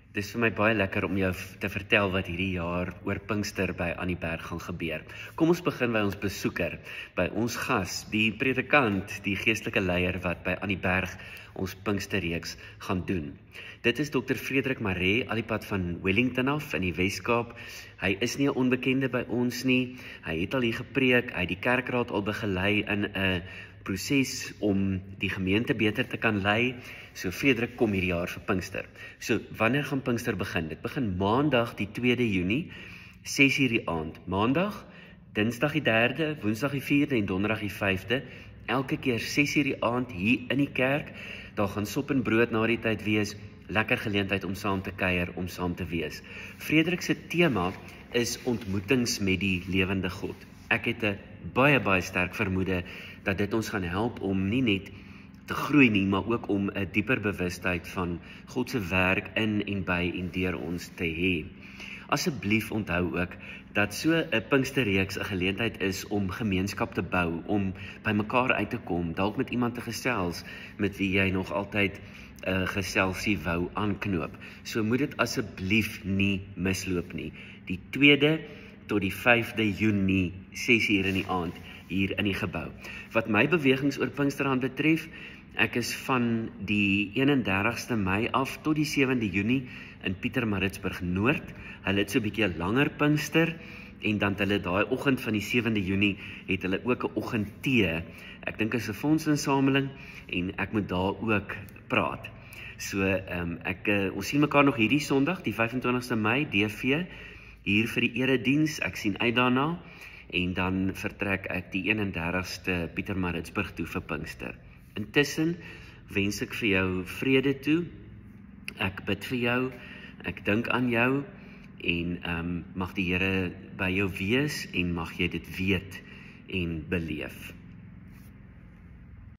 Dit is vir my baie lekker om jou te vertel wat hierdie jaar oor Pinkster by Annie Berg gaan gebeur. Kom ons begin by ons besoeker, by ons gas, die predikant, die geestelike leier wat by Annie Berg ons Pinksterreeks gaan doen. Dit is Dr. Frederik Maree, alipad van Wellington af in die Weskaap. Hy is nie 'n onbekende by ons nie. Hy het al hier gepreek, hy het die kerkraad al begelei in 'n proses om die gemeente beter te kan lei. So Frederik kom hierdie jaar vir Pinkster. So wanneer gaan Pinkster begin? Dit begin Maandag die 2de Junie, 6:00 die aand. Maandag, Dinsdag die 3de, Woensdag die 4de en Donderdag die 5de. Elke keer 6:00 die aand hier in die kerk. Daar gaan sop en brood na die tyd wees. Lekker geleentheid om saam te kuier, om saam te wees. Frederik se tema is ontmoetings met die lewende God. Ek het 'n baie sterk vermoede dat dit ons gaan help om nie net te groei nie, maar ook om 'n dieper bewustheid van God se werk in en by en deur ons te hê. Asseblief onthou ook dat so 'n Pinksterreeks 'n geleentheid is om gemeenskap te bou, om by mekaar uit te kom, dalk met iemand te gesels met wie jy nog altyd 'n geselsie wou aanknoop. So moet dit asseblief nie misloop nie. Die 2de tot die 5de Junie, 6:00 in die aand, hier in die gebou. Wat my bewegings oor Pinksteraan betref, ek is van die 31ste Mei af tot die 7de Junie in Pietermaritzburg Noord. Hulle het so 'n bietjie 'n langer Pinkster en dan het hulle daai oggend van die 7de Junie het hulle ook 'n oggendtee. Ek dink is 'n fondsinsameling en ek moet daar ook praat. So ons sien mekaar nog hierdie Sondag, die 25ste Mei, DV, hier vir die erediens. Ek sien uit daarna en dan vertrek ek die 31ste Pietermaritzburg toe vir Pinkster. Intussen wens ek vir jou vrede toe. Ek bid vir jou, ek dink aan jou en mag die Here by jou wees en mag jy dit weet en beleef.